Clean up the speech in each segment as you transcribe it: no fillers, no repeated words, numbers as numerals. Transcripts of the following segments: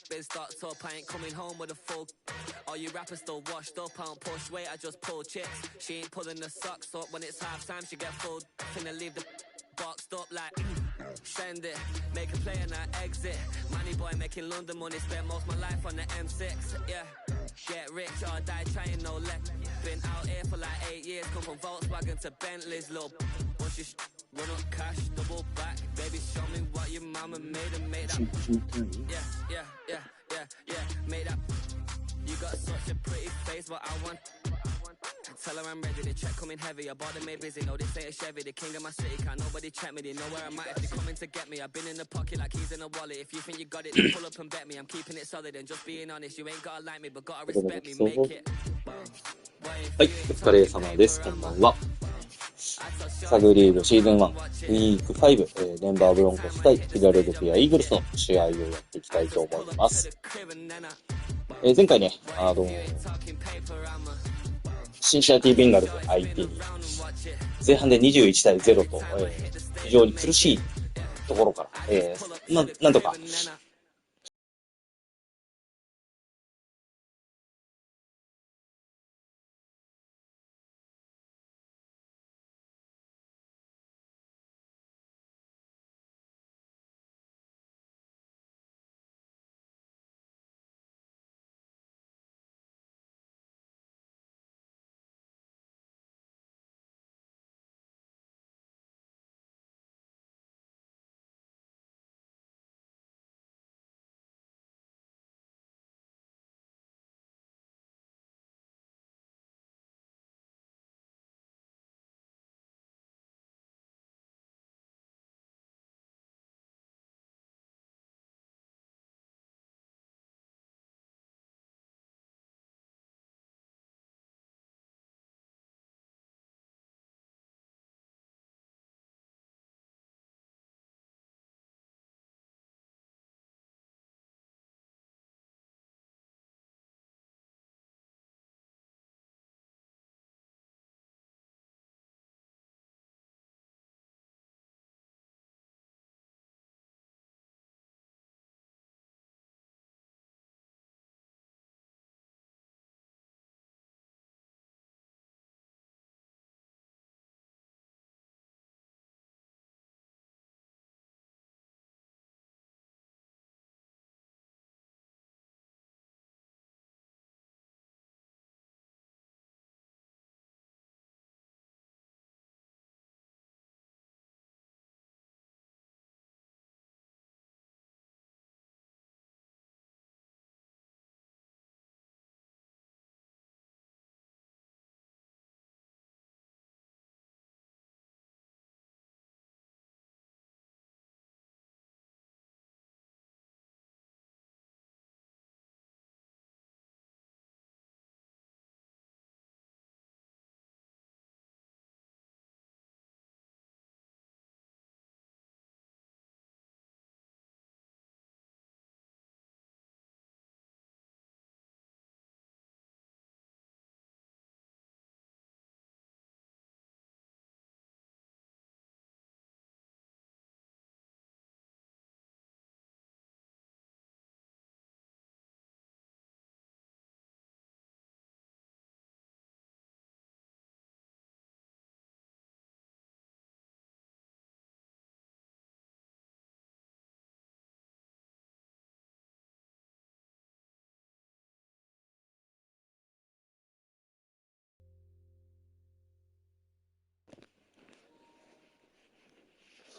Been start up, I ain't coming home with a full. All you rappers still washed up, I don't push weight, I just pull chicks. She ain't pulling the socks up when it's half time, she get full. Finna leave the boxed up like send it, make a play and I exit. Money boy making London money, spent most of my life on the M6. Yeah, get rich or die trying, no let. Been out here for like 8 years, come from Volkswagen to Bentley's, little. Once you run up cash, double back, baby, show me what your mama made and make that. Yeah, make that. You got such a pretty face, but I want. Tell her I'm ready, the check coming heavy. I bought them made busy, no this ain't a Chevy. The king of my city, can't nobody check me. They know where I'm at if they coming to get me. I've been in the pocket like keys in a wallet. If you think you got it, then pull up and bet me. I'm keeping it solid and just being honest. You ain't gotta like me, but gotta respect me. Make it. はい、お疲れ様です。こんばんは。サグリーグシーズン1、ウィーク5、デンバーブロンコス対フィラデルフィアイーグルスの試合をやっていきたいと思います。前回ね、シンシナティベンガルズ相手に前半で21対0と、非常に苦しいところから、なんとか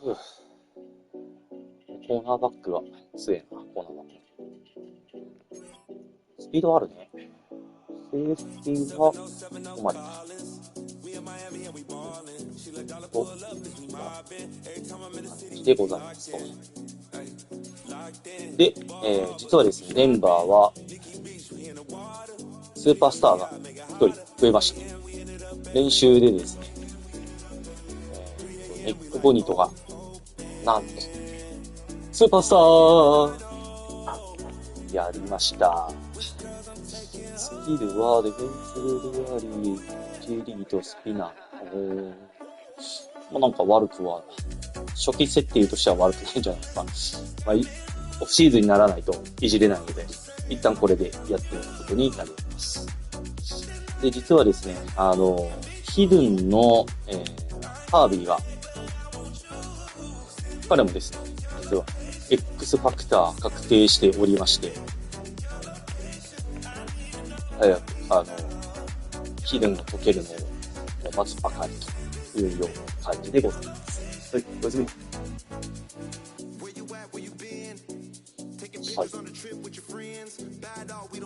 コーナーバックは強いな、コーナーバック。スピードあるね。セーフティーは、ここまで。でございますと。で、実はですね、デンバーは、スーパースターが1人増えました。練習でですね、ネックボニトが、なんと、スーパースターやりました。スピギルはディフェンスリアリー、J リーとスピナー。まあ、なんか悪くは、初期設定としては悪くないんじゃないかな。まあ、オフシーズンにならないといじれないので、一旦これでやってみることになります。で、実はですね、ヒドゥンの、ハービーが、彼もですね、実は X ファクター確定しておりまして、早く、ヒドゥンが解けるのを待つばかりというような感じでございます。はい、おやすみ。はい。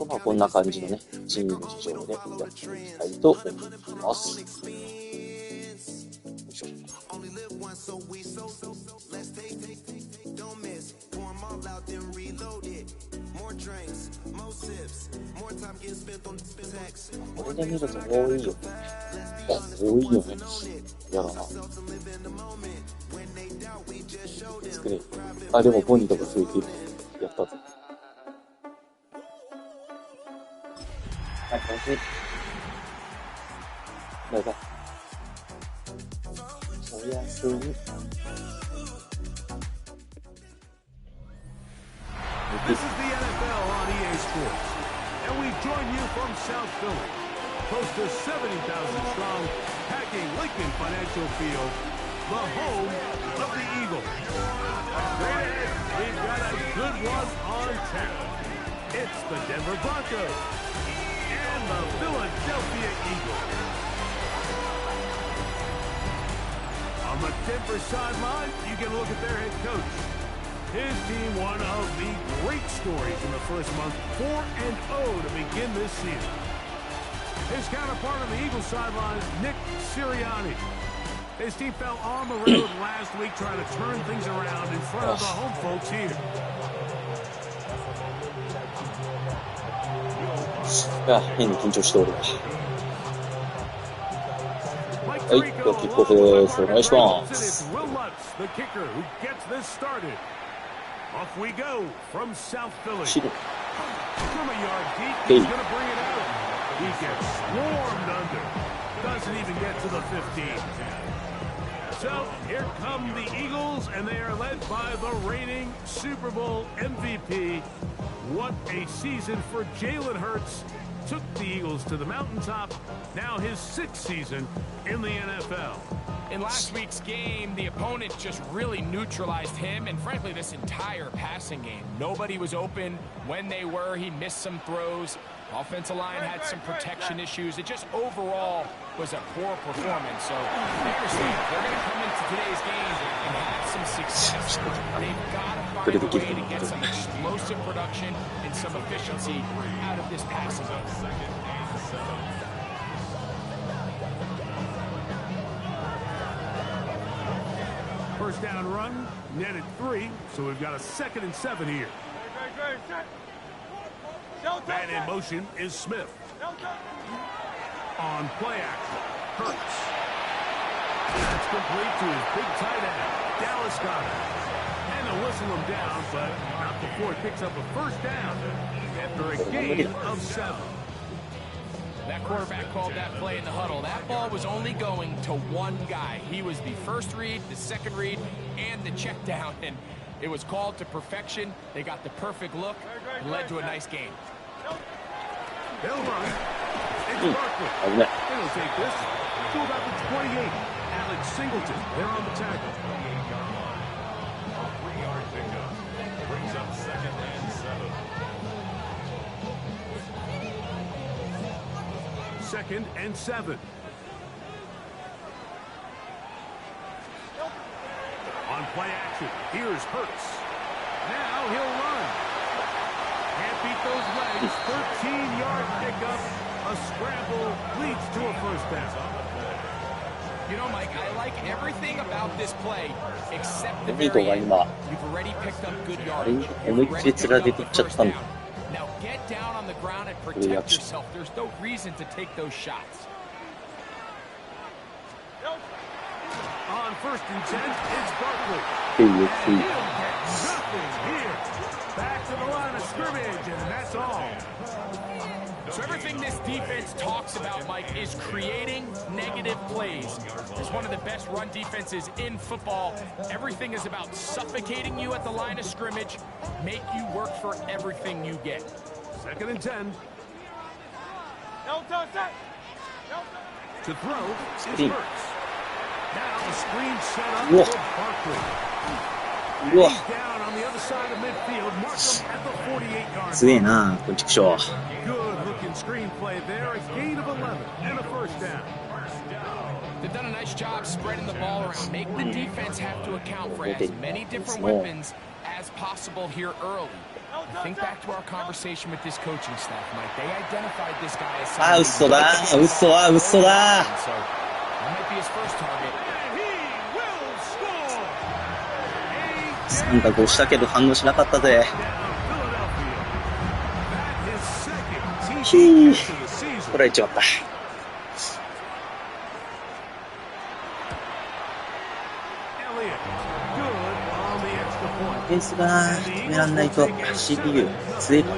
まあ、こんな感じのね、チーム事情でやっていきたいと思います。よいしょ。これで見ると多いよね。多いよね。やだな。作れ。あ、でもポニーとか増えてる。やったぞ。はい、おいしい。バイバイ。おやすみ。This is the NFL on EA Sports, and we join you from South Philly, close to 70,000 strong, packing Lincoln Financial Field, the home of the Eagles. Straight ahead, we've got a good one on tap. It's the Denver Broncos and the Philadelphia Eagles. On the Denver sideline, you get a look at their head coach. His team, one of the great stories in the first month, 4-0 to begin this season. His counterpart on the Eagles sideline, Nick Sirianni. His team fell on the road last week trying to turn things around in front of the home folks here. 変に緊張しております。はい、ではキックオフです。お願いします。Off we go from South Philly. 白。 From a yard deep, he's going to bring it out. He gets swarmed under. Doesn't even get to the 15. So here come the Eagles, and they are led by the reigning Super Bowl MVP. What a season for Jalen Hurts. Took the Eagles to the mountaintop. Now his 6th season in the NFL. In last week's game, the opponent just really neutralized him and, frankly, this entire passing game. Nobody was open. When they were, he missed some throws. Offensive line had some protection issues. It just overall was a poor performance. So, seriously, they're going to come into today's game and have some success. They've got to find a way to get some explosive production and some efficiency out of this passing game. First down run, netted 3, so we've got a 2nd and 7 here. Man in motion is Smith. On play action, Hurts. That's complete to his big tight end, Dallas Goedert. And they'll whistle him down, but not before he picks up a first down after a gain of 7. That quarterback called that play in the huddle. That ball was only going to one guy. He was the first read, the second read, and the check down. And it was called to perfection. They got the perfect look. It led to a nice game. They'll run. It's Barkley. And he'll take this to about the 28. Alex Singleton, they're on the tackle. 3-yard pickup. Brings up 2nd and 7. 2nd and 7. On play action, here's Hurts. Now he'll run. Can't beat those legs. 13-yard pickup. A scramble leads to a first down. You know, Mike, I like everything about this play except the very end. You've already picked up good yardage. Now get down on the ground and protect yourself. There's no reason to take those shots. On first and 10, it's Barkley. PHI. Nothing here. Back to the line of scrimmage, and that's all. So everything this defense talks about, Mike, is creating negative plays. It's one of the best run defenses in football. Everything is about suffocating you at the line of scrimmage, make you work for everything you get. Second and 10. To throw is Hurts. Now a screen set up Whoa. for Barkley. Whoa. He's down on the other side of midfield. Mark him at the 48-yard 強え line. な、こんちくしょう。 Good-looking screenplay there. A gain of 11 and a first down. They've done a nice job spreading the ball around, making the defense have to account for as many different weapons as possible here early. Think back to our conversation with this coaching staff, Mike. They identified this guy as あ、嘘だ、嘘だ、嘘だ。 So that might be his first target. And he will score. 三角押したけど反応しなかったぜ。 ひー、これは一番だ。ペースが決めらんないと CPU 強いと。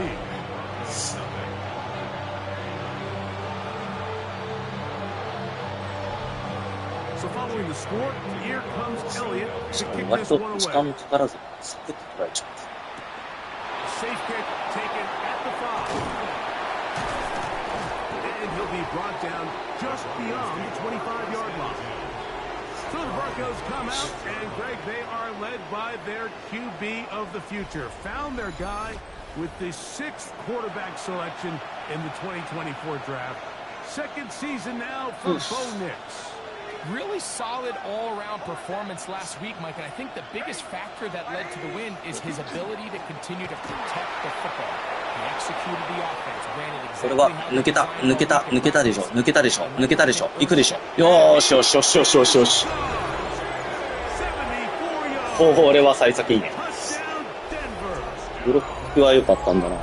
しかも割と時間もかからずサクッと取られちゃった。 He'll be brought down just beyond the 25-yard line. So the Broncos come out, and Greg, they are led by their QB of the future. Found their guy with the 6th quarterback selection in the 2024 draft. Second season now for Bo Nix. Really solid all-around performance last week, Mike, and I think the biggest factor that led to the win is his ability to continue to protect the football. He executed the offense, ran it これは exactly 抜けたでしょ、抜けたでしょ、行くでしょ。よーしよしよしよしよしよし。これは幸先いいね。ブロックは良かったんだな。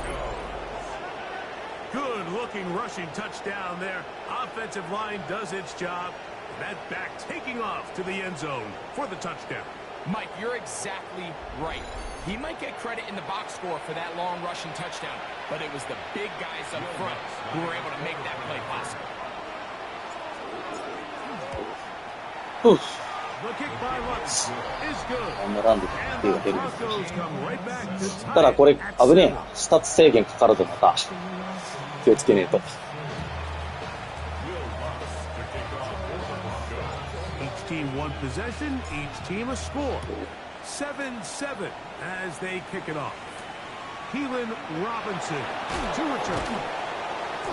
Good-looking rushing touchdown there. Offensive line does its job. That back taking off to the end zone for the touchdown. Mike, you're exactly right. He might get credit in the box score for that long rushing touchdown, but it was the big guys up front who were able to make that play possible. The kick by Lutz is good. あんなランで手が出る。 Broncos come right back to ただ tie これ it at 危ねえ 7. な。スタッツ制限かかるとまた気をつけねえと。 Each team one possession, each team a score. 7-7 as they kick it off. Keelan Robinson to return.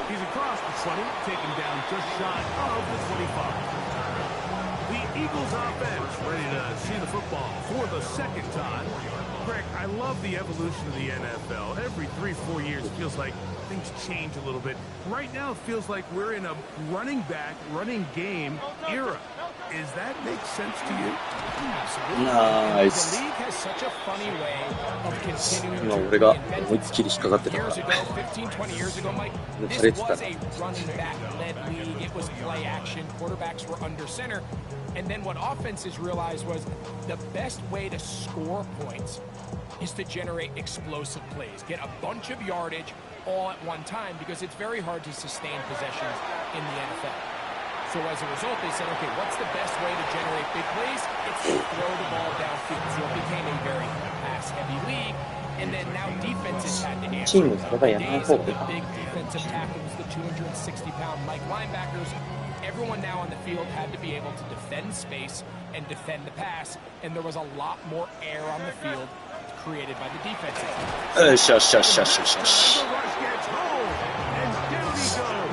He's across the 20, taken down just shy of the 25. The Eagles offense ready to see the football for the second time. Greg, I love the evolution of the NFL. Every 3-4 years, it feels like things change a little bit. Right now, it feels like we're in a running back, running game era. Does that make sense to you? Absolutely. Nice. The league has such a funny way of continuing 今 to 俺が reinvent 思いっきり引っかかってたか Years ら。 ago, 15, 20 years ago, Mike, this 垂れてた was a running back-led league. It was play action. Quarterbacks were under center. And then what offenses realized was the best way to score points is to generate explosive plays. Get a bunch of yardage all at one time because it's very hard to sustain possessions in the NFL. So as a result, they said, okay, what's the best way to generate big plays? It's to throw the ball downfield. So it became a very pass-heavy league. And then now defenses had to answer. チームそれがやらない Days 方 of がいい the か。 big defensive tackles, the 260-pound Mike linebackers, everyone now on the field had to be able to defend space and defend the pass. And there was a lot more air on the field created by the defenses. よしよしよしよしよしよし。 The rush gets home, and down he goes.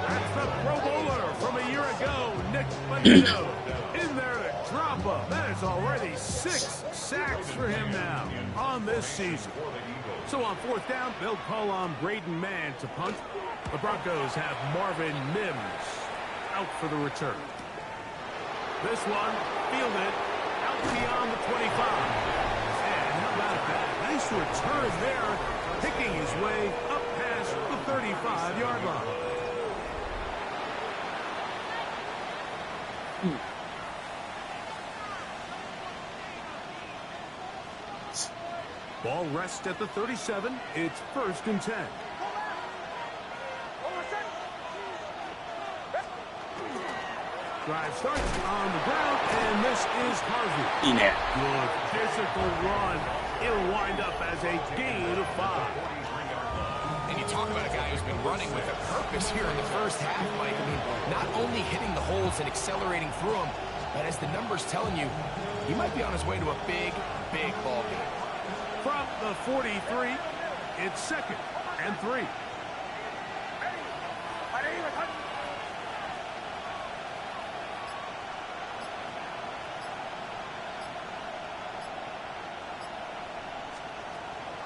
That's the Pro Bowler from a year ago, Nick Bonito. In there to drop him. That is already 6 sacks for him now on this season. So on fourth down, they'll call on Braden Mann to punt. The Broncos have Marvin Mims out for the return. This one fielded out beyond the 25. And how about that? Nice return there, picking his way up past the 35-yard line. Ball rests at the 37. It's 1st and 10. Drive starts on the ground, and this is Harvey. いいね。 Good physical run. It'll wind up as a gain of 5. And you talk about a guy who's been running with a purpose here in the first half, Mike. I mean, not only hitting the holes and accelerating through them, but as the numbers telling you, he might be on his way to a big, big ball game. From the 43, it's 2nd and 3.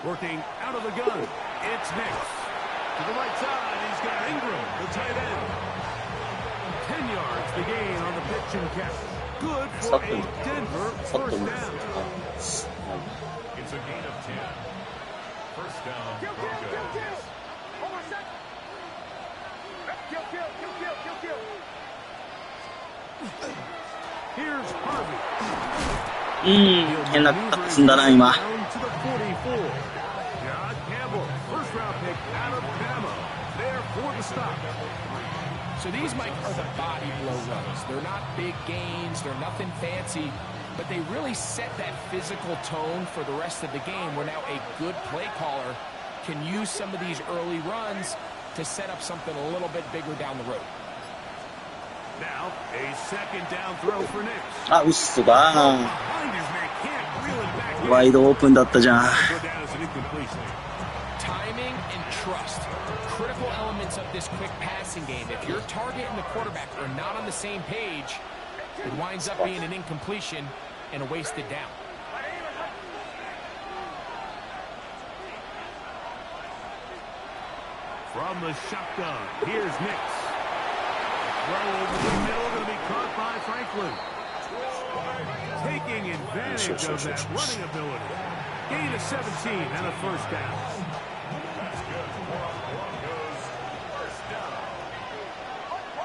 Working out of the gun, it's Nix. To the right side, he's got Ingram, the tight end. 10 yards the gain on the pitch and catch. Good for a Denver 1st down. It's a gain of 10. 1st down, Broncos. Here's Harvey. 変な形すんだな、今。 Down to the 44. John Campbell, 1st round pick out of Bama. There for the stop. So these, Mike, are the body blow runs. They're not big gains, they're nothing fancy, but they really set that physical tone for the rest of the game where now a good play caller can use some of these early runs to set up something a little bit bigger down the road. Now, a 2nd down throw for Nix. あ、嘘だ。 Behind his man, can't reel it back in. ワイドオープンだったじゃん。 Go down as an incompletion. Timing and trust, critical elements of this quick passing game. If your target and the quarterback are not on the same page, it winds up being an incompletion and a wasted down. From the shotgun, here's Nix. Throw over the middle, going to be caught by Franklin. Taking advantage of that running ability. Gain of 17 and a 1st down.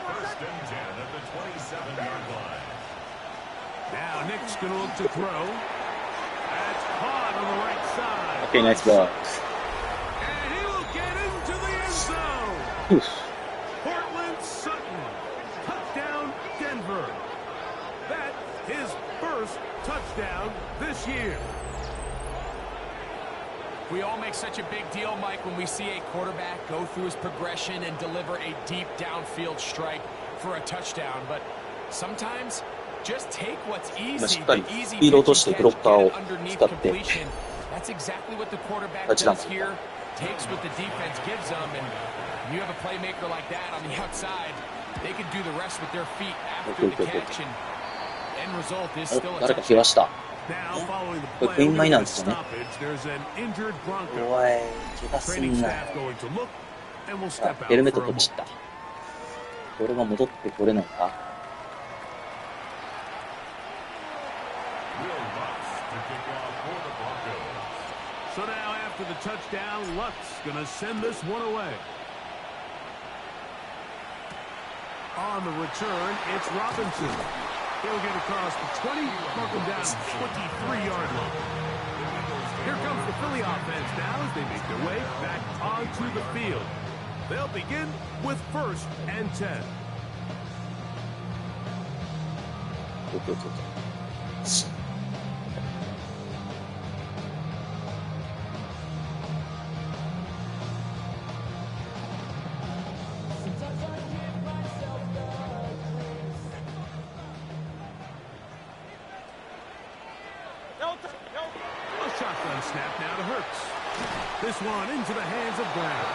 First and 10 at the 27-yard line. Now Nick's going to look to throw. That's caught on the right side. Okay, nice ball. And he will get into the end zone. Oof. Portland Sutton. Touchdown, Denver. That's his 1st touchdown this year. We all make such a big deal, Mike, when we see a quarterback go through his progression and deliver a deep downfield strike for a touchdown. But sometimes, just take what's easy. The easy pitch and catch, get it underneath completion. That's exactly what the quarterback does here. Takes what the defense gives them, and you have a playmaker like that on the outside. They can do the rest with their feet after the catch, and end result is still a touchdown. Now, following the これ点前なんですよね。 there's an injured Bronco. おい、怪我す Training んな。 staff going to look and will step あ、 out ヘルメット for a 取っち moment. った。これが戻ってこれないか。 Will Lutz to kick off for the Broncos. So now after the touchdown, Lutz going to send this one away. On the return, it's Robinson. He'll get across the 20, mark him down 23-yard line. Here comes the Philly offense now as they make their way back onto the field. They'll begin with 1st and 10. A shotgun snap now to Hurts. This one into the hands of Brown.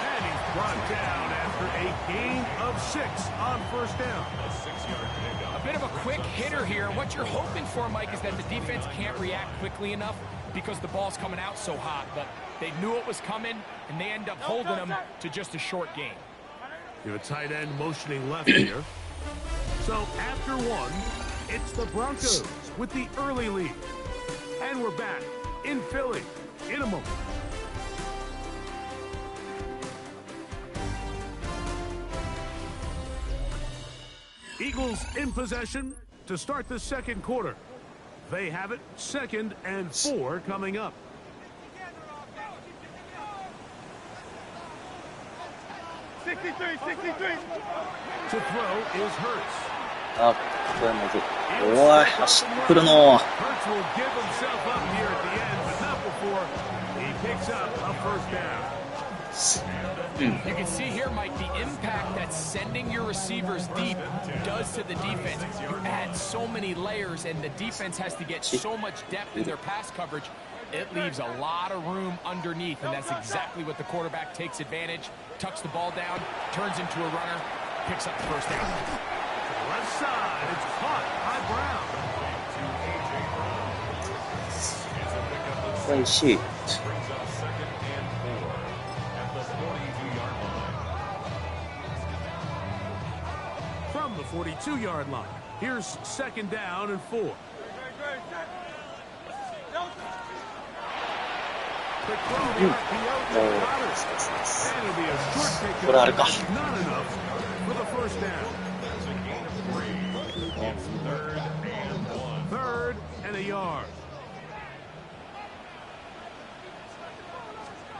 And he's brought down after a gain of 6 on 1st down. A 6-yard pickup. A bit of a quick hitter here. What you're hoping for, Mike, is that the defense can't react quickly enough because the ball's coming out so hot. But they knew it was coming, and they end up holding them to just a short gain. You have a tight end motioning left here. So after 1, it's the Broncos with the early lead. And we're back in Philly in a moment. Eagles in possession to start the 2nd quarter. They have it 2nd and 4 coming up. To throw is Hurts. あ、これまずい。おい、走ってくるの。Hurts will give himself up here at the end, but not before he picks up a first down. You can see here, Mike, the impact that sending your receivers deep does to the defense. You add so many layers, and the defense has to get so much depth in their pass coverage. It leaves a lot of room underneath, and that's exactly what the quarterback takes advantage. Tucks the ball down, turns into a runner, picks up the first down. Left side, it's caught by Brown. Play sheet. From the 42-yard line, here's second down and 4. The throw the RPO to Rodgers. And it'll be a short pickup, What are but not enough for the first down. Third and a yard.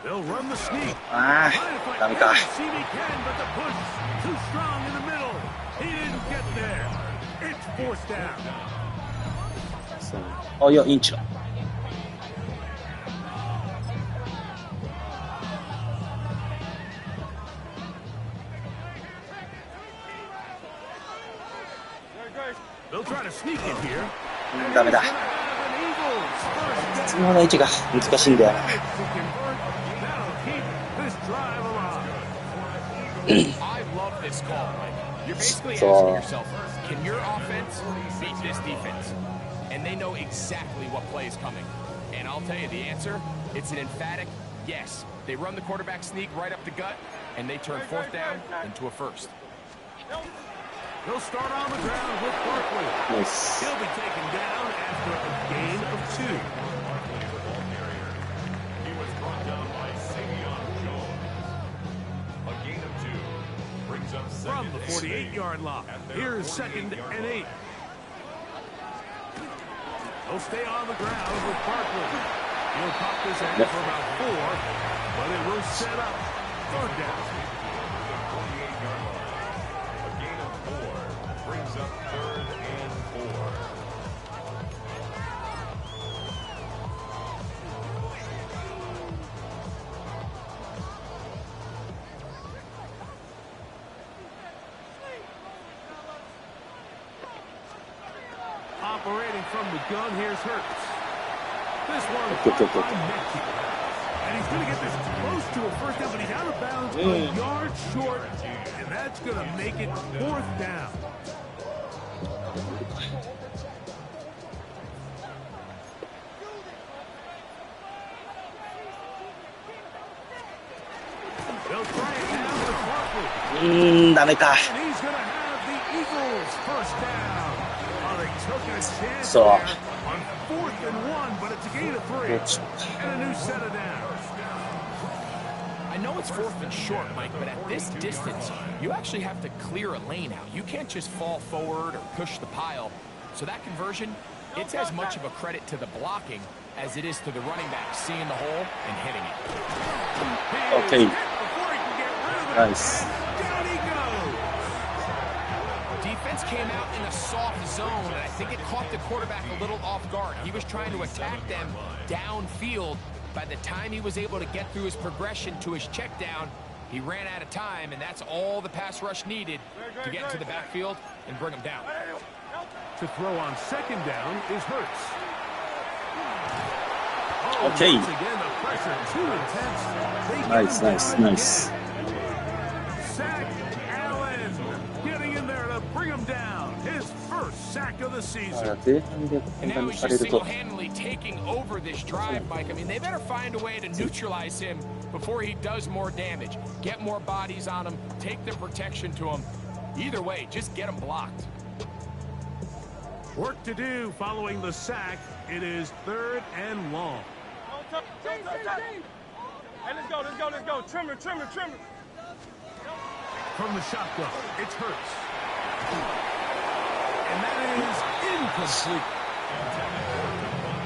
They'll run the sneak. ああ、ダメか。 See if he can, but the push too strong in the middle. He didn't get there. It's fourth down. あ、いや、インチだ。They'll try to sneak it here. ダメだ。絶妙な位置が難しいんだよな。To convert, that'll keep this drive alive. I love this call, Mike. You're basically asking yourself, can your offense beat this defense? And they know exactly what play is coming. And I'll tell you the answer, it's an emphatic yes. They run the quarterback sneak right up the gut, and they turn fourth down into a first. They'll start on the ground with Barkley. Nice. He'll be taken down after a gain of 2. He was brought down by Savion Jones. A gain of 2 brings up From second. the 48-yard line, here's second and 8. They'll stay on the ground with Barkley. He'll pop this end for about 4, but it will set up third down. 48-yard line. A gain of 4 brings up third and 4. Operating from the gun, here's Hurts. This one Okay. by Metcalf. And he's going to get this close to a first down, but he's out of bounds a yard short, and that's going to make it fourth down. They'll try it now with Barkley. ダメか。 And he's going to have the Eagles first down. Oh, they took a chance So- there on 4th and 1, but it's a gain of 3. And a new set of downs. I know it's fourth and short, Mike, but at this distance, you actually have to clear a lane out. You can't just fall forward or push the pile. So that conversion, it's as much of a credit to the blocking as it is to the running back seeing the hole and hitting it. Okay. Before he can get rid of it, Nice. down he goes. Defense came out in a soft zone, and I think it caught the quarterback a little off guard. He was trying to attack them downfield. By the time he was able to get through his progression to his check down, he ran out of time, and that's all the pass rush needed to get into the backfield and bring him down. To throw on second down is Hurts. Okay. Once again, the pressure too intense. They get Nice, him nice, down nice. again. Sack Allen getting in there to bring him down. His first sack of the だ season. から前半で変 And 換 now に he's され just ると、 single-handedly taking over this drive, Mike. I mean, they better find a way to neutralize him before he does more damage. Get more bodies on him, take the protection to him. Either way, just get him blocked. Work to do following the sack. It is 3rd and long. Hey, let's go. Trimmer. From the shotgun, it's Hurts. And that is incomplete.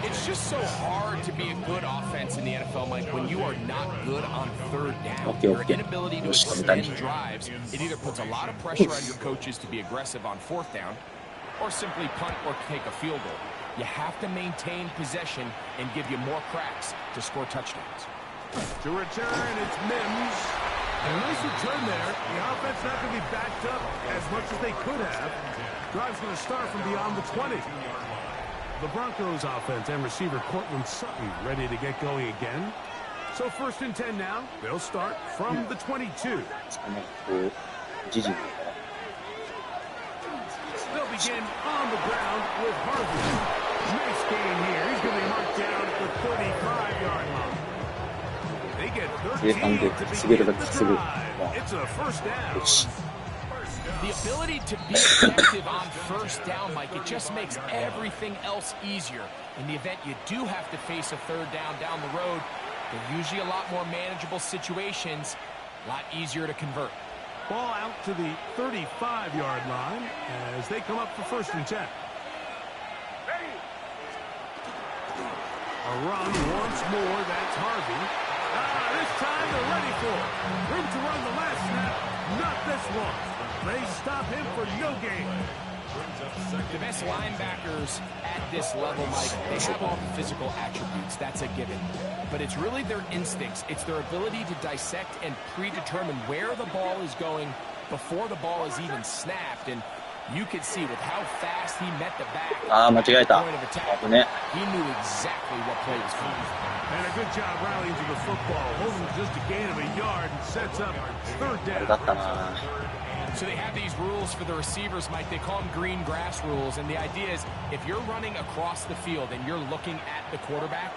It's just so hard to be a good offense in the NFL, Mike, when you are not good on third down. Your inability to extend drives, it either puts a lot of pressure on your coaches to be aggressive on fourth down or simply punt or take a field goal. You have to maintain possession and give you more cracks to score touchdowns. To return, it's Mims. And a nice return there. The offense not going to be backed up as much as they could have. Drive's going to start from beyond the 20. The Broncos offense and receiver Cortland Sutton ready to get going again. So 1st and 10 now. They'll start from the 22. They'll begin on the ground with Harvey. Nice gain here. He's going to be marked down at the 35-yard line. They get 13 to begin the drive. It's a first down. The ability to be effective on first down, Mike, it just makes everything else easier. In the event you do have to face a third down the road, they're usually a lot more manageable situations, a lot easier to convert. Ball out to the 35-yard line as they come up for 1st and 10. A run once more, that's Harvey. This time they're ready for it. Room to run the last snap, not this one. They stop him for no gain. The best linebackers at this level, Mike, they have all the physical attributes. That's a given. But it's really their instincts. It's their ability to dissect and predetermine where the ball is going before the ball is even snapped. And you could see with how fast he met the back. Point of attack. He knew exactly what play was coming. And a good job rallying to the football, holding just a gain of a yard and sets up 3rd down. So they have these rules for the receivers, Mike. They call them green grass rules. And the idea is if you're running across the field and you're looking at the quarterback,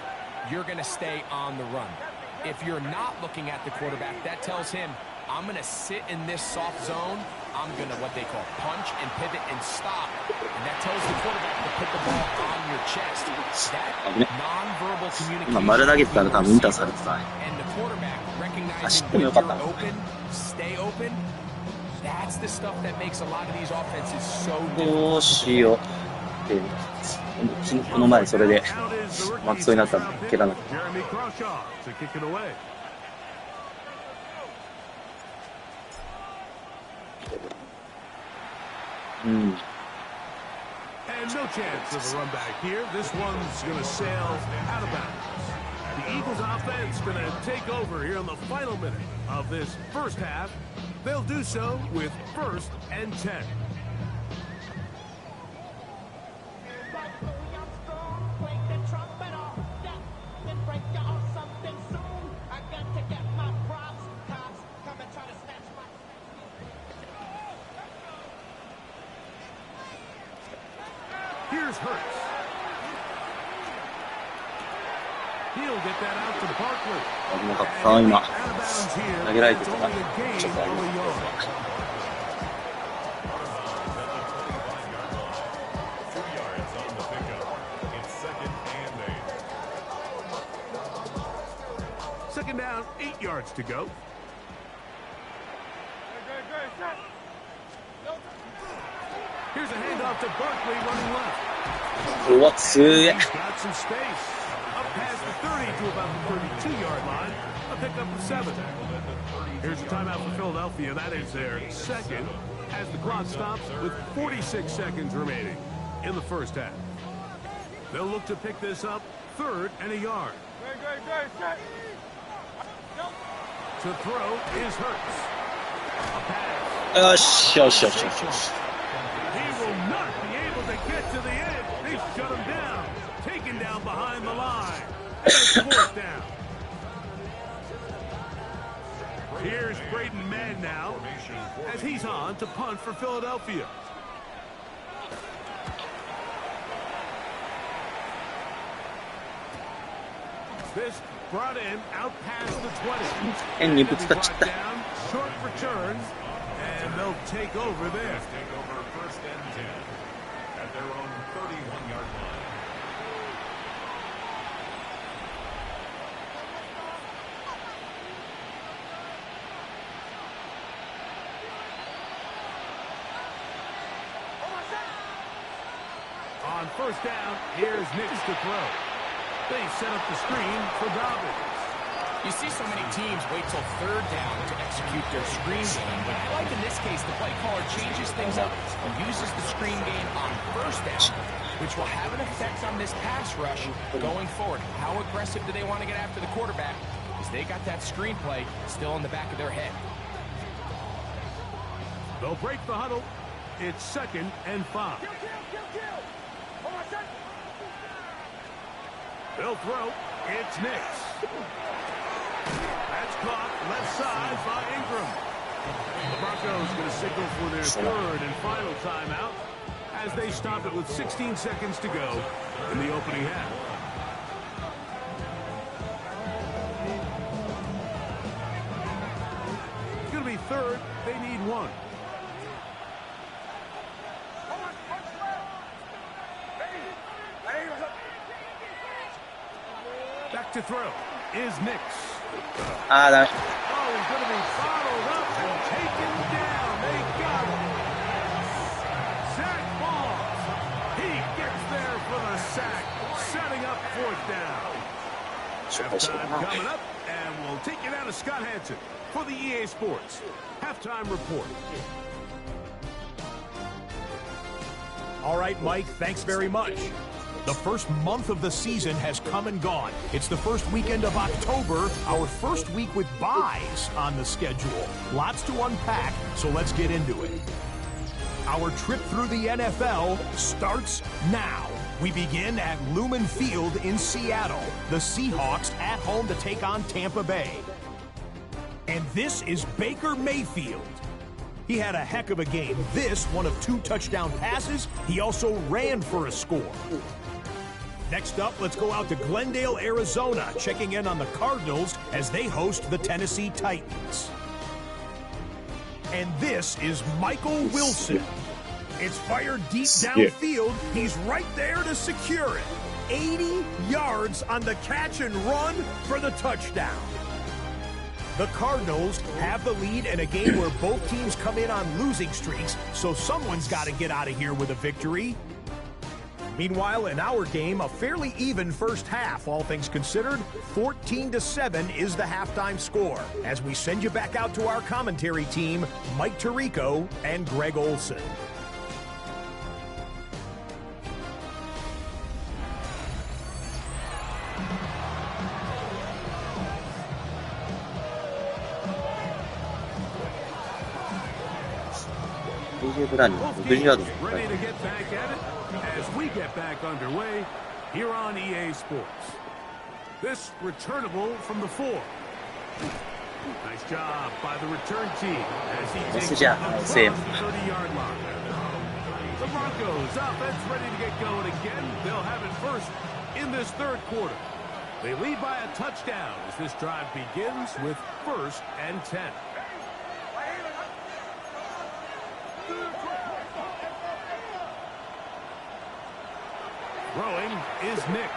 you're going to stay on the run. If you're not looking at the quarterback, that tells him, I'm going to sit in this soft zone. I'm going to what they call punch and pivot and stop. And that tells the quarterback to put the ball on your chest. That nonverbal communication. And the quarterback recognizing when you're open, stay open. That's the stuff that makes a lot of these offenses so difficult. この前それで巻きそうになったんで蹴らなくて。And no chance of a run back here. This one's going to sail out of bounds. The Eagles offense going to take over here in the final minute of this first half. They'll do so with 1st and 10. Here's Hurts. He'll get that out to Barkley. 危なかった今投げられてたからちょっとあります。Second down, 8 yards to go. Here's a handoff to Barkley running left. うわ、すげえ。 He's got some space. Up past the 30 to about the 32-yard line. A pickup of 7. Here's a timeout for Philadelphia. That is their second as the clock stops with 46 seconds remaining in the first half. They'll look to pick this up 3rd and a yard. To throw is Hurts. A pass. よしよしよしよしよし。 He will not be able to get to the end. They shut him down. Taken down behind the line. It's 4th down. Here's Braden Mann now as he's on to punt for Philadelphia. This brought in out past the 20. And you put that down, short return, and they'll take over there. Take over 1st and 10 at their own 31-yard line. On 1st down, here's Nix to throw. They set up the screen for Dobbins. You see so many teams wait till third down to execute their screen game, but I like in this case the play caller changes things up and uses the screen game on first down, which will have an effect on this pass rush going forward. How aggressive do they want to get after the quarterback? Because they got that screen play still in the back of their head. They'll break the huddle. It's 2nd and 5. They'll throw. It's Nix. That's caught left side by Ingram. The Broncos going to signal for their 3rd and final timeout as they stop it with 16 seconds to go in the opening half. It's going to be 3rd. They need 1. Back to throw is Nix. Ah, that. Oh, he's going to be followed up and taken down. They got him. Zach Moss. He gets there for the sack, setting up 4th down. Halftime coming up, and we'll take it out of Scott Hansen for the EA Sports Halftime Report. All right, Mike, thanks very much. The first month of the season has come and gone. It's the first weekend of October, our first week with buys on the schedule. Lots to unpack, so let's get into it. Our trip through the NFL starts now. We begin at Lumen Field in Seattle. The Seahawks at home to take on Tampa Bay. And this is Baker Mayfield. He had a heck of a game. This, one of 2 touchdown passes. He also ran for a score. Next up, let's go out to Glendale, Arizona, checking in on the Cardinals as they host the Tennessee Titans. And this is Michael Wilson. It's fired deep downfield. He's right there to secure it. 80 yards on the catch and run for the touchdown. The Cardinals have the lead in a game where both teams come in on losing streaks, so someone's got to get out of here with a victory. Meanwhile, in our game, a fairly even first half, all things considered. 14-7 is the halftime score. As we send you back out to our commentary team, Mike Tirico and Greg Olson. Ready to get back at it as we get back underway here on EA Sports. This returnable from the 4. Nice job by the return team as he takes it across the 30-yard line. The Broncos offense ready to get going again. They'll have it first in this 3rd quarter. They lead by a touchdown as this drive begins with 1st and 10. Throwing is Nix.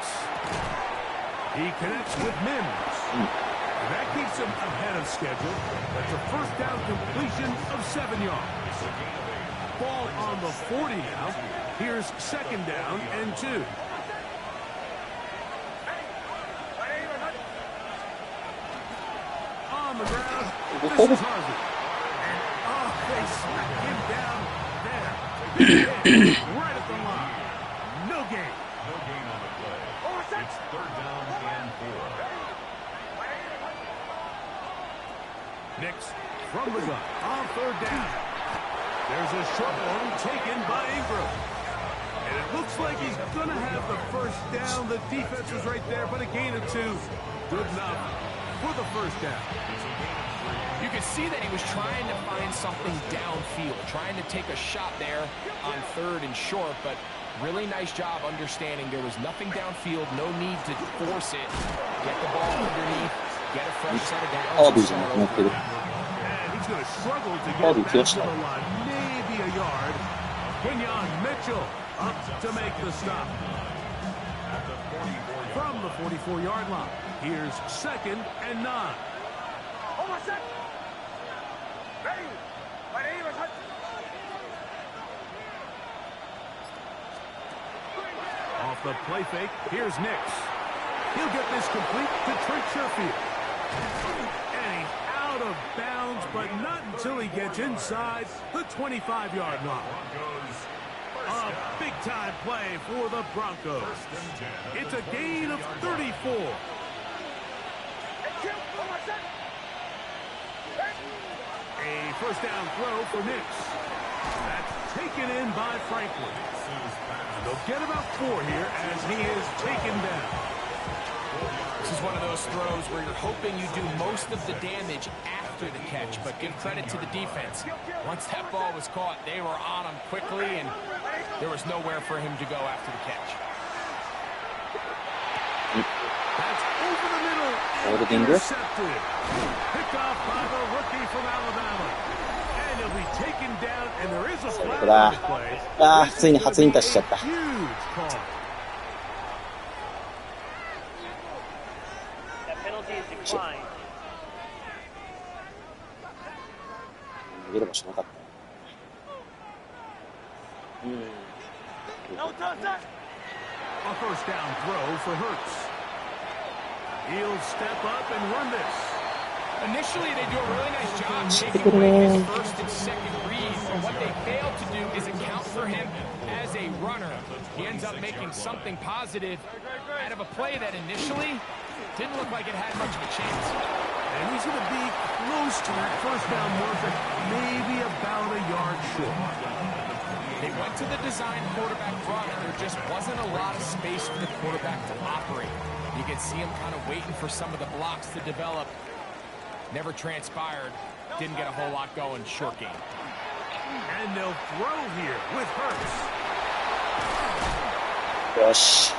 He connects with Mims. And that keeps him ahead of schedule. That's a first down completion of 7 yards. Ball on the 40 now. Here's 2nd down and 2. On the ground, this is Harvey. And they smack him down there. Right at the line. No gain. No gain on the play. It's 3rd down and 4. Nix from the gun on 3rd down. There's a short one taken by Ingram. And it looks like he's going to have the first down. The defense is right there, but a gain of 2. Good enough for the first down. You could see that he was trying to find something downfield, trying to take a shot there on 3rd and short, but really nice job understanding there was nothing downfield, no need to force it. Get the ball underneath, get a fresh set of downs. And he's going to struggle to get back to the line. Maybe a yard. Quinyon Mitchell up to make the stop. From the 44-yard line, here's 2nd and 9. Off the play fake, here's Nix. He'll get this complete to Trent Sherfield. And he's out of bounds, but not until he gets inside the 25-yard line. A big-time play for the Broncos. It's a gain of 34. A first down throw for Nix. That's taken in by Franklin. They'll get about 4 here as he is taken down. This is one of those throws where you're hoping you do most of the damage after the catch, but give credit to the defense. Once that ball was caught, they were on him quickly, and there was nowhere for him to go after the catch. That's over the middle and intercepted. Picked off by the rookie from Alabama. And he'll be taken down, and there is a flag on the play. ああ、ついに初インターしちゃった。 Huge call. That penalty is declined. 逃げればしなかった。No touchdown. A first down throw for Hurts. He'll step up and run this. Initially, they do a really nice job taking away his first and second read, but what they fail to do is account for him as a runner. He ends up making something positive out of a play that initially didn't look like it had much of a chance. And he's going to be close to that first down marker, maybe about a yard short. They went to the design quarterback run, and there just wasn't a lot of space for the quarterback to operate. You can see him kind of waiting for some of the blocks to develop. Never transpired. Didn't get a whole lot going. Short game. And they'll throw here with Hurts. よし。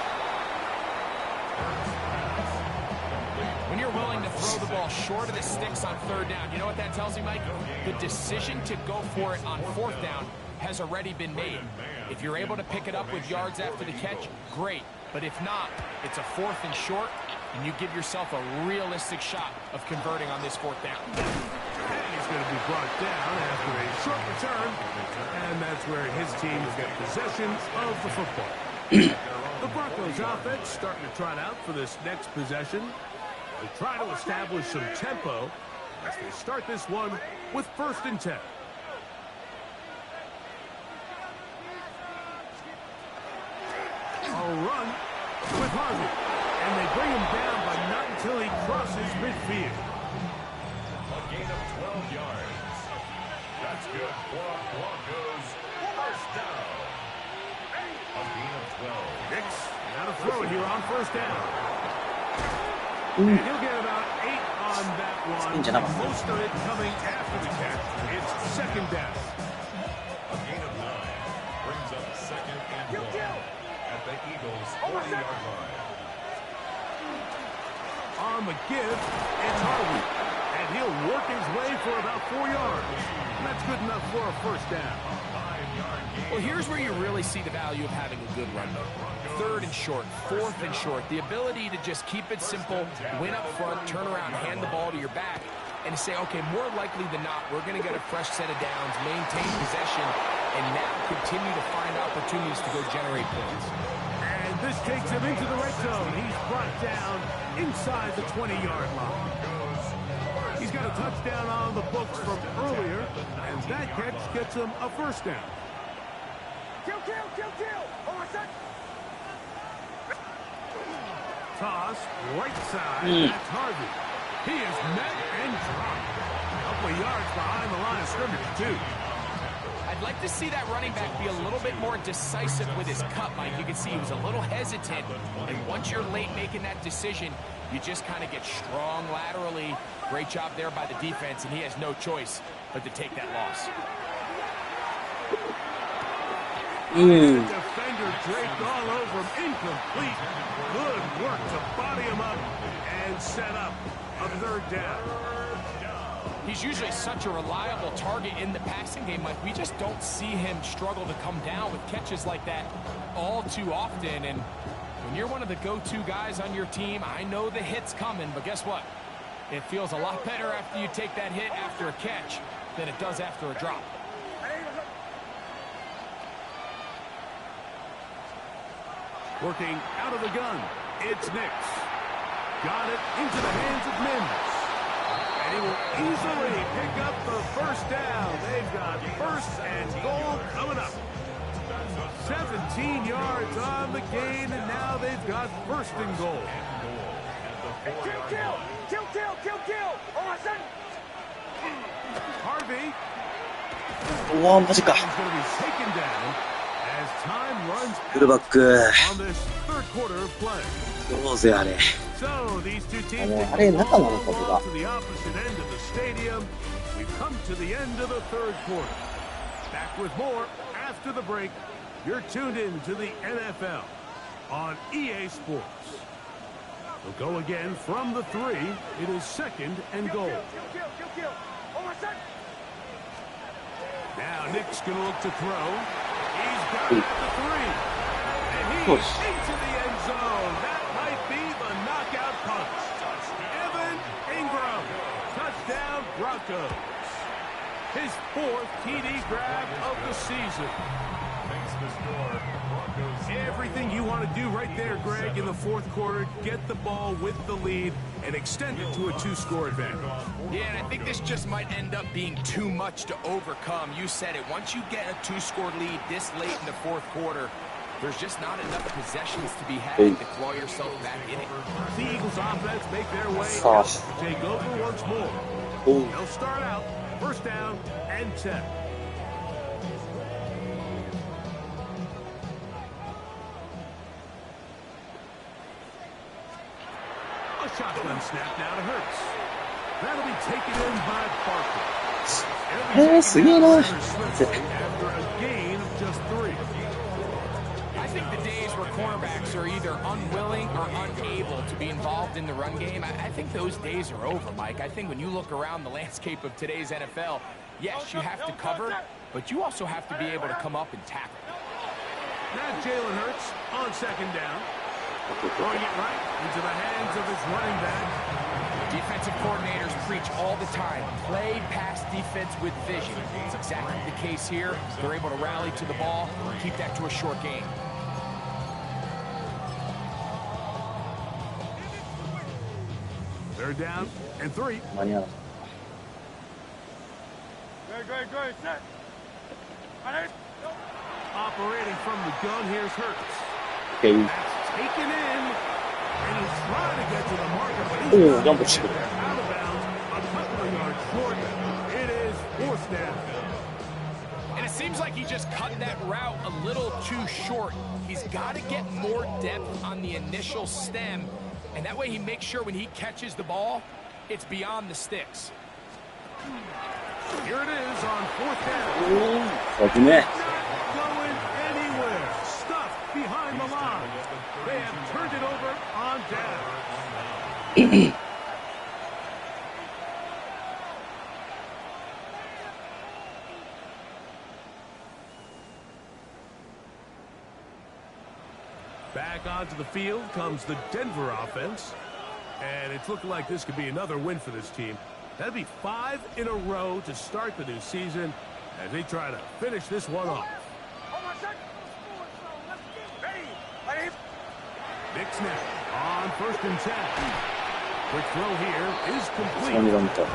When you're willing to throw the ball short of the sticks on third down, you know what that tells you, Mike? The decision to go for it on fourth down has already been made. If you're able to pick it up with yards after the catch, great. But if not, it's a fourth and short, and you give yourself a realistic shot of converting on this fourth down. And he's going to be brought down after a short return, and that's where his team will get possession of the football. The Broncos offense starting to trot out for this next possession. They try to establish some tempo as they start this one with 1st and 10. A run with Harvey, and they bring him down, but not until he crosses midfield. A gain of 12 yards. That's good for Broncos. First down. A gain of 12. Nix, now to throw it here on 1st down. And he'll get about 8 on that one. Most of it coming after the catch. It's 2nd down. A gain of 9. Brings up 2nd and 1. At the Eagles' 40-yard line. On the give, it's Harvey. And he'll work his way for about 4 yards. That's good enough for a first down. Well, here's where you really see the value of having a good run. 3rd and short, 4th and short. The ability to just keep it simple, win up front, turn around, hand the ball to your back, and say, okay, more likely than not, we're going to get a fresh set of downs, maintain possession, and now continue to find opportunities to go generate points. And this takes him into the red zone. He's brought down inside the 20-yard line. He's got a touchdown on the books from earlier, and that catch gets him a first down. Kill. Toss, right side, that's Harvey. He is met and dropped. A couple of yards behind the line of scrimmage, too. I'd like to see that running back be a little bit more decisive with his cut, Mike. You can see he was a little hesitant, and once you're late making that decision, you just kind of get strong laterally. Great job there by the defense, and he has no choice but to take that loss. Defender draped all over him, incomplete. Good work to body him up and set up a 3rd down. He's usually such a reliable target in the passing game, Mike. We just don't see him struggle to come down with catches like that all too often. And when you're one of the go-to guys on your team, I know the hit's coming, but guess what? It feels a lot better after you take that hit after a catch than it does after a drop. Working out of the gun, it's Nix. got it into the hands of Mims. And he will easily pick up the first down. They've got first and goal coming up. 17 yards on the gain, and now they've got first and goal. Kill. On my son. Harvey うわ、マジか。 is going to be taken down as time runs フルバック。 on this third quarter of play. どうぜあれ。 So these two teams もう take あれ、 the 中な ball のか僕が。 to the opposite end of the stadium. We've come to the end of the third quarter. Back with more after the break. You're tuned in to the NFL on EA Sports. We'll go again from the 3. It is second and goal. Kill. On my son. Now Nick's going to look to throw. He's got it at the 3. And he's Push. into the end zone. That might be the knockout punch. Evan Ingram. Touchdown Broncos. His 4th TD grab of the season. Makes the score. Broncos. Everything you want to do right there, Greg, in the fourth quarter. Get the ball with the lead and extend it to a 2-score advantage. Yeah, and I think this just might end up being too much to overcome. You said it. Once you get a 2-score lead this late in the fourth quarter, there's just not enough possessions to be had to claw yourself back in it. The Eagles offense make their way Ah. out to take over once more. Ooh. They'll start out first down and 10. A shotgun snap now to Hurts. That'll be taken in by Barkley. すげえな。 After a gain of just 3. I think the days where cornerbacks are either unwilling or unable to be involved in the run game, I think those days are over, Mike. I think when you look around the landscape of today's NFL, yes, you have to cover, but you also have to be able to come up and tackle. Now Jalen Hurts on second down. Throwing it right into the hands of his running back. Defensive coordinators preach all the time, play pass defense with vision. It's exactly the case here. They're able to rally to the ball and keep that to a short game. Third down and 3. 間に合わな Good. Set. Operating from the gun, here's Hurts. い。OK。 That's taken in. And he's trying to get to the marker, but お he's お、ジャンプしてる。 out of bounds, a couple of yards short. It is fourth down. And it seems like he just cut that route a little too short. He's got to get more depth on the initial stem, and that way he makes sure when he catches the ball, it's beyond the sticks. Here it is on fourth down. おお、危ね Not going anywhere. Stuffed behind the line. They have turned it over on down. Back onto the field comes the Denver offense. And it's looking like this could be another win for this team. That'd be 5 in a row to start the new season as they try to finish this one off. Nick snap on first and 10. Quick throw here is え。 complete. 何が見た And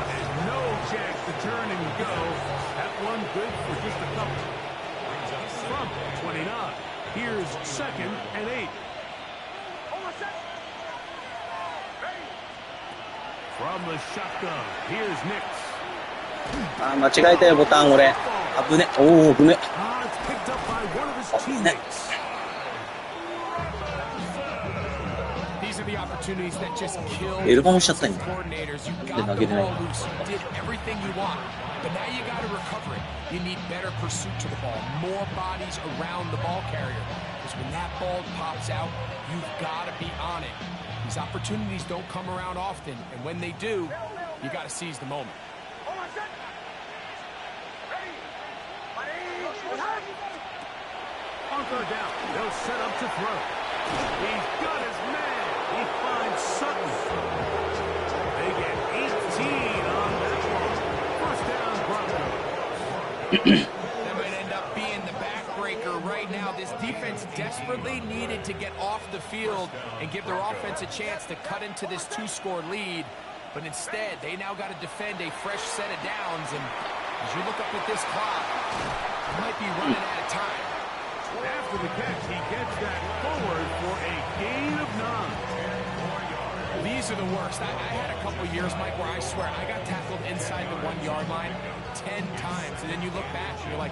no chance to turn and go. That one good for just a couple. From 29. Here's second and 8. From the shotgun, here's Nick. あー、間違えたよ、ボタン俺。危ね。おお、危ね。 It's picked up by one of his teammates. These are the opportunities that just kill エルバムしちゃったん defensive や。 coordinators. You で、 got 投 the げれない。 ball loose. You did everything you want. But now you got to recover it. You need better pursuit to the ball, more bodies around the ball carrier. Because when that ball pops out, you've got to be on it. These opportunities don't come around often, and when they do, you got to seize the moment. On third down, they'll set up to throw. He's got his man. He finds Sutton. They get 18 on that one. First down, Broncos. That might end up being the backbreaker right now. This this defense desperately needed to get off the field and give their offense a chance to cut into this 2-score lead. But instead, they now got to defend a fresh set of downs. And as you look up at this clock, you might be running out of time. After the catch, he gets that forward for a gain of 9. These are the worst. I had a couple years, Mike, where I swear I got tackled inside the 1-yard line 10 times. And then you look back and you're like,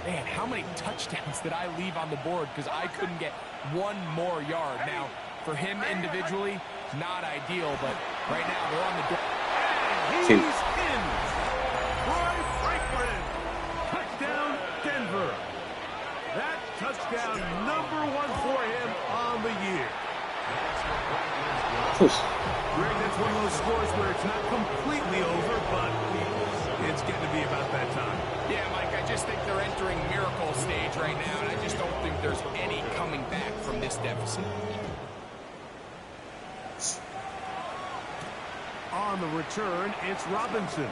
man, how many touchdowns did I leave on the board because I couldn't get one more yard? Now, for him individually, not ideal, but right now they're on the door. He's in. Roy Franklin. Touchdown, Denver. That touchdown #1 for him on the year. Greg, that's one of those scores where it's not completely over, but it's getting to be about that time. Yeah, Mike, I just think they're entering miracle stage right now, and I just don't think there's any coming back from this deficit. On the return, it's Robinson.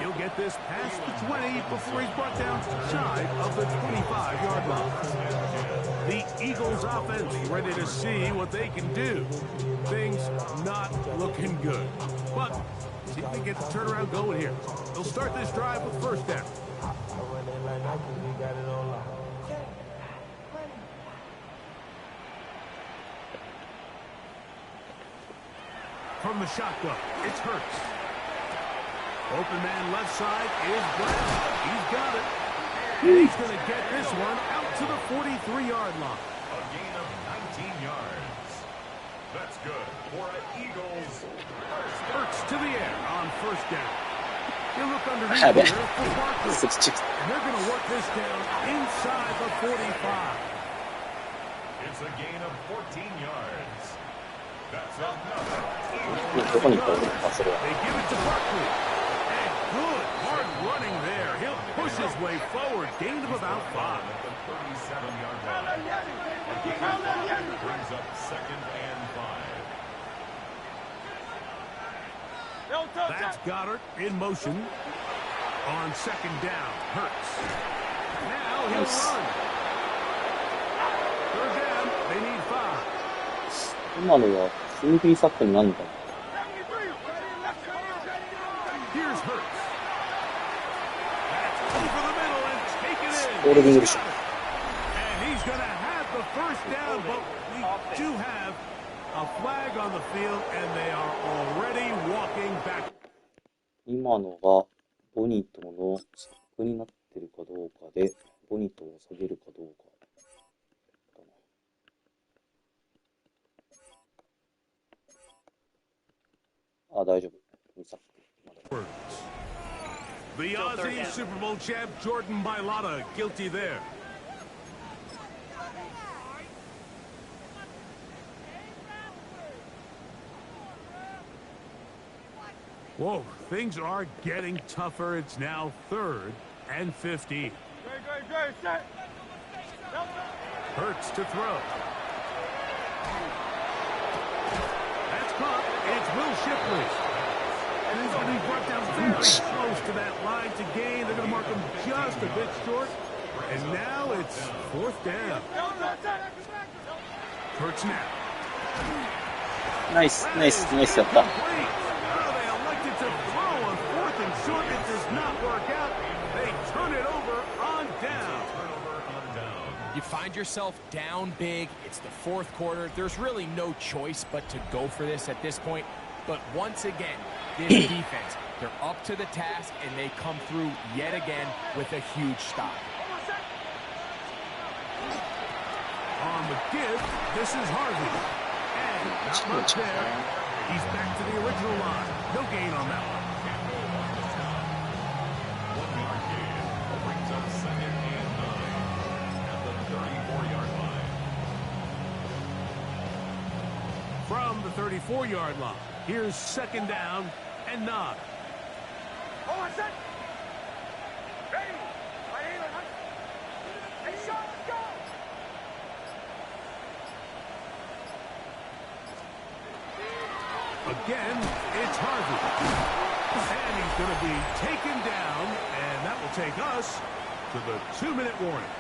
He'll get this past the 20 before he's brought down shy of the 25-yard line. The Eagles offense ready to see what they can do. Things not looking good. But see if they get the turnaround going here. They'll start this drive with first down. From the shotgun, it's Hurts. Open man left side is Brown. He's got it. And he's going to get this one out to the 43-yard line. A gain of 19 yards. That's good for an Eagles. Hurts to the air on first down. He'll look underneath here for Barkley. And they're going to work this down inside the 45. It's a gain of 14 yards. That's another They give it to Barkley. And good hard running there. He'll push his way forward. Gain of about 5. at the 37-yard line. A gain of 5 brings up 2nd and 5. That's Goddard in motion. On 2nd down, Hurts. Now he'll run. 3rd down, they need 5. 今のはスーピーサックになるのかな。 Here's Hurts. That's over the middle and taken in. オールビングでしょ。 And he's going to have the first down, but we do have a flag on the field, and they are already walking back. 今のがボニットのサックになってるかどうかで、ボニットを下げるかどうか。あ、大丈夫。2サック。 The Aussie Super Bowl champ Jordan Mailata guilty there. Whoa, things are getting tougher. It's now 3rd and 15. Hurts to throw. That's caught. It's Will Shipley. And he's going to be brought down very close to that line to gain. They're going to mark him just a bit short. And now it's 4th down. Hurts now. Nice, nice, nice やった。They elected to throw on 4th and short. It does not work out. They turn it over on down. You find yourself down big. It's the 4th quarter. There's really no choice but to go for this at this point. But once again, this defense, they're up to the task, and they come through yet again with a huge stop. On the give, this is Harvey. And not much there. He's back to the original line. No gain on that one. 1-yard gain brings up 2nd and 9 at the 34-yard line. From the 34-yard line, here's 2nd down and 9. Again, it's Harvey. And he's going to be taken down, and that will take us to the 2-minute warning.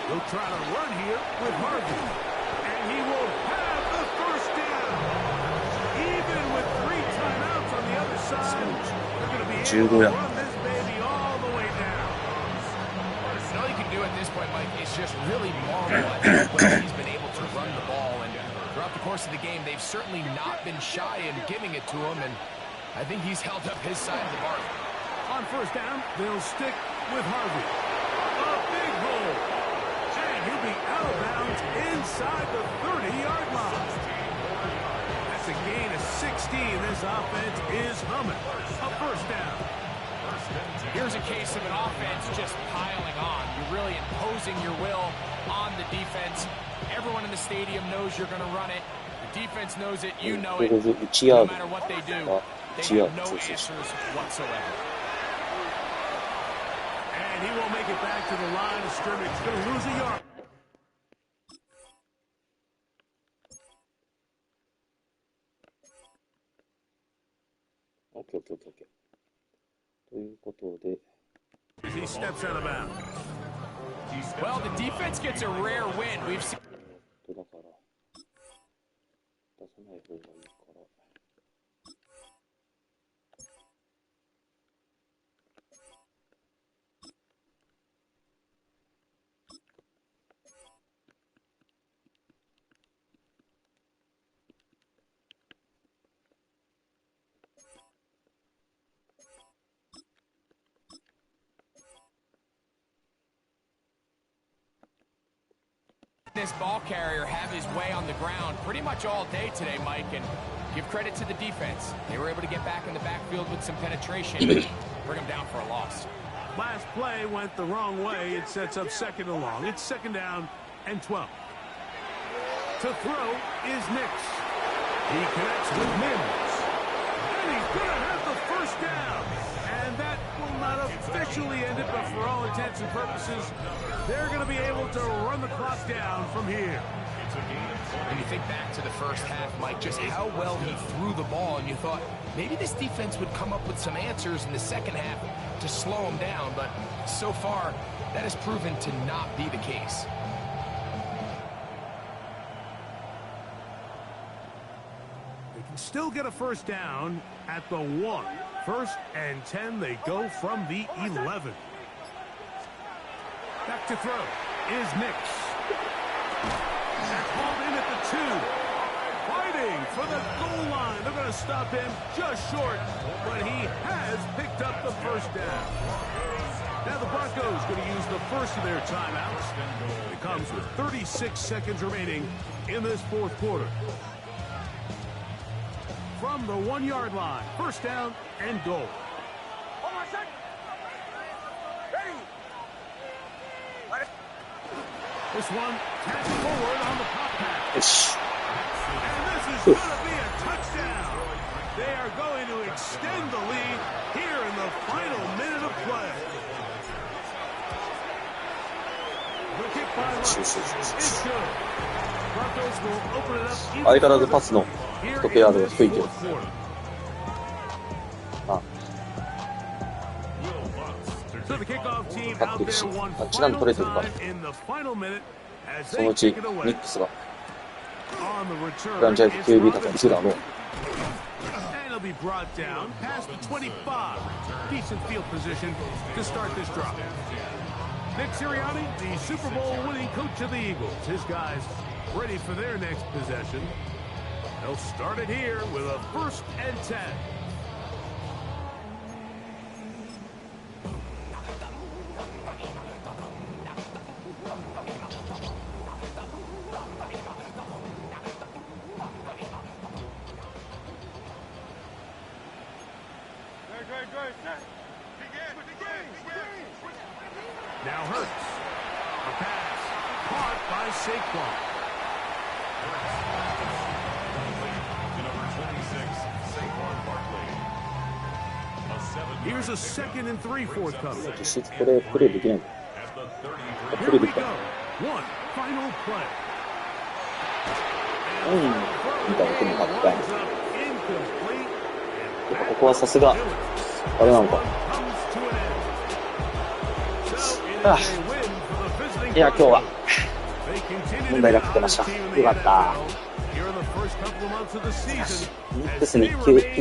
He'll try to run here with Harvey. And he will have the first down. Even with 3 timeouts on the other side, they're going to be able to run this baby all the way down. All you can do at this point, Mike, is just really marvel at how well he's been able to run the ball. And throughout the course of the game, they've certainly not been shy in giving it to him. And I think he's held up his side of the bargain. On first down, they'll stick with Harvey. A big hole. And he'll be out of bounds inside the 30-yard line. That's a gain of 16. This offense is humming. A first down. Here's a case of an offense just piling on. You're really imposing your will on the defense. Everyone in the stadium knows you're going to run it. The defense knows it. You know it. No matter what they do, they have no answers whatsoever. And he won't make it back to the line of scrimmage. He's going to lose a yard. Okay. ということで、 He steps out of bounds. Well, the defense gets a rare win. We've seen. だから出さない方がいいから。This ball carrier have his way on the ground pretty much all day today, Mike, and give credit to the defense. They were able to get back in the backfield with some penetration, bring them down for a loss. Last play went the wrong way. It sets up second and long. It's second down and 12. To throw is Nix. He connects with Mims. And he's going to have the first down. And that will not officially end it, but for all intents and purposes, they're going to be able to run the clock down from here. When you think back to the first half, Mike, just how well he threw the ball, and you thought maybe this defense would come up with some answers in the second half to slow him down, but so far, that has proven to not be the case. They can still get a first down at the 1. First and 10, they go from the 11. Back to throw is Nix. That's hauled in at the 2. Fighting for the goal line. They're going to stop him just short, but he has picked up the first down. Now the Broncos going to use the first of their timeouts. It comes with 36 seconds remaining in this fourth quarter. From the 1-yard line, first down and goal. This one tapped forward on the pop pass. And this is going to be a touchdown. They are going to extend the lead here in the final minute of play. The kick by Lutz is good. Broncos will open it up. 相変わらずパスの1ペアでは低いけど。あ。So the kickoff team タッ out クル there し、 one タッチダウン final 取れてるから。 time in the final minute as その they うち、ニ kick it away. ックスが On the フラン return, チャイズ it's QB たちにするだろう。 and he'll be brought down past the 25. Decent field position to start this drive. Nick Sirianni, the Super Bowl winning coach of the Eagles. His guys ready for their next possession. They'll start it here with a first and 10. Now Hurts. A pass. Caught by Saquon. Here's a 2nd and 3 forthcoming. 実質プレイできないんだ。プ Here レイ we できた。 go. One final play. みたいなこともあった。 Lines up incomplete. やっぱここはさすが、あれなのか。 Comes to an end. So it is Ah. a win for the visiting いや、今日は問題なく出ました。よかった。ミックスにイ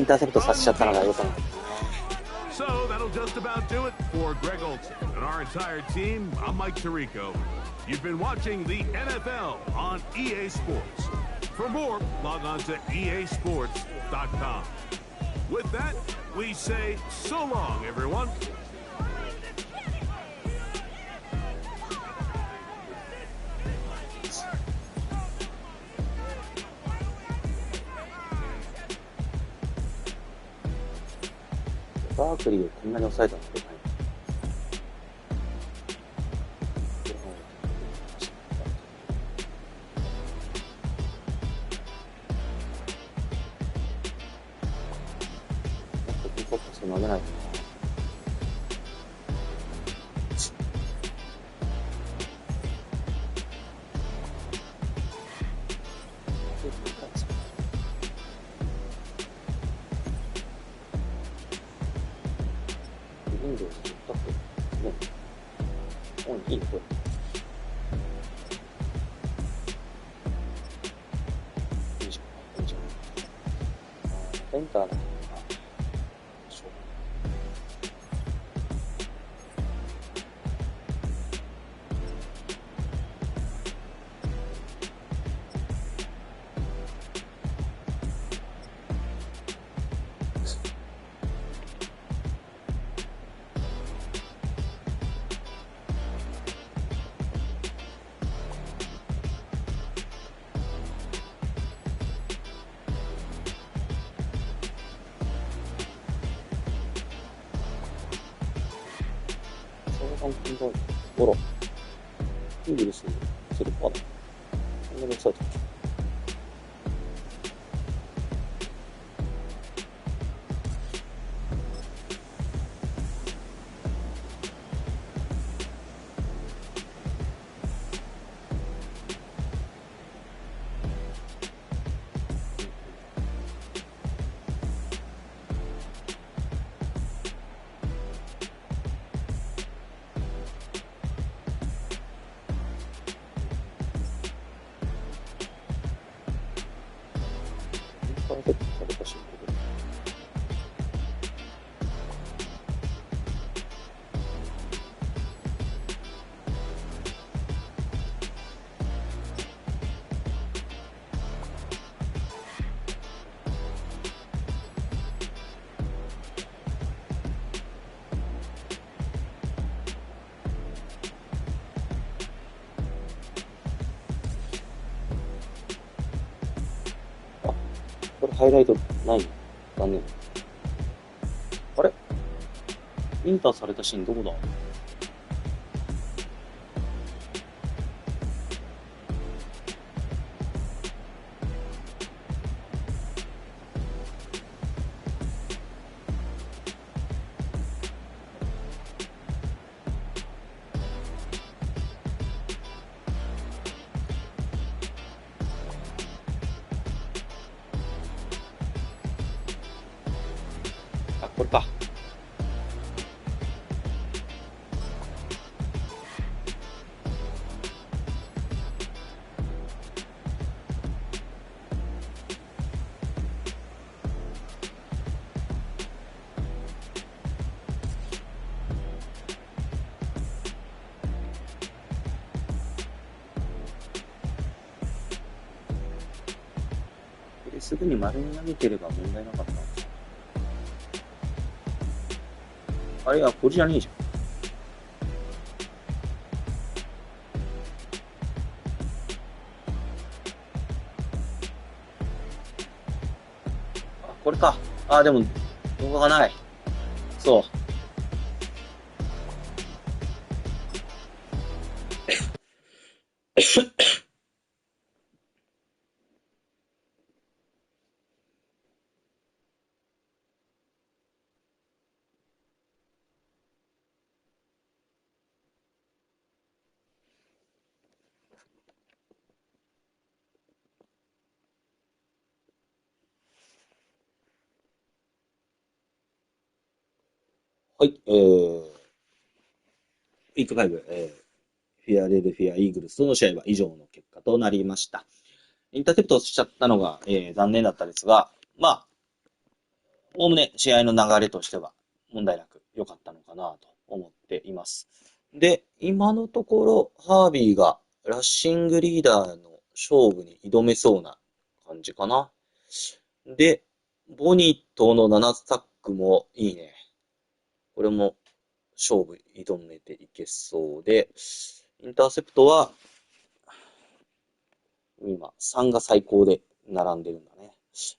ンターセプトさせちゃったのがよかった。So that'll just about do it for Greg Olson and our entire team. I'm Mike Tirico. You've been watching the NFL on EA Sports. For more, log on to easports.com. With that, we say so long, everyone. バークリーをこんなに抑えたのでかい。もっとピンポットして投げないとな。いいね、これ。いいじゃん、いいじゃん。エンターだ。ゴロ。イーグルスするかな。こんなに抑えてました。これハイライトないの？残念。あれ？インターされたシーンどこだ？これか。すぐに丸に投げてれば問題なかったんですよ。あれはこれじゃねえじゃん。あ、これか。あ、でも動画がない。そう。はい、ウィーク5、フィアデルフィア・イーグルスとの試合は以上の結果となりました。インターセプトしちゃったのが、残念だったですが、まあ、おおむね試合の流れとしては問題なく良かったのかなと思っています。で、今のところ、ハービーがラッシングリーダーの勝負に挑めそうな感じかな。で、ボニットの7スタックもいいね。これも勝負挑めていけそうで、インターセプトは、今3が最高で並んでるんだね。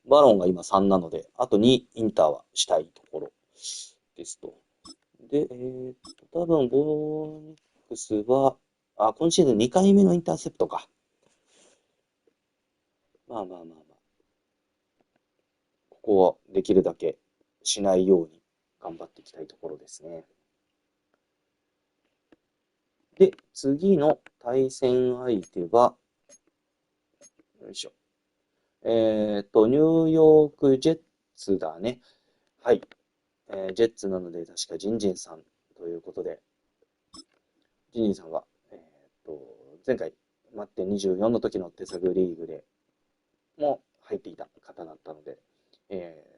バロンが今3なので、あと2インターはしたいところですと。で、多分ボーニックスは、今シーズン2回目のインターセプトか。まあ。ここはできるだけしないように頑張っていきたいところですね。で、次の対戦相手は、よいしょ。ニューヨークジェッツだね。はい。ジェッツなので、確かジンジンさんということで、ジンジンさんが、前回、マッデン24の時の手探りリーグでも入っていた方だったので、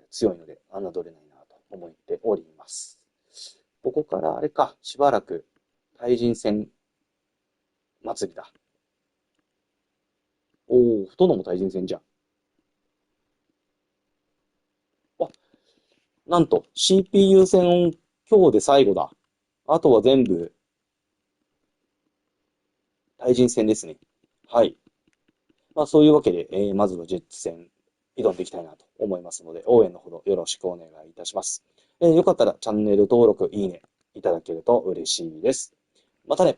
強いので侮れないなと思っております。ここからあれか、しばらく対人戦祭りだ。殿も対人戦じゃん。なんと CPU 戦今日で最後だ。あとは全部対人戦ですね。はい。まあそういうわけで、まずはジェッツ戦挑んでいきたいなと思いますので、応援のほどよろしくお願いいたします。よかったらチャンネル登録、いいねいただけると嬉しいです。またね。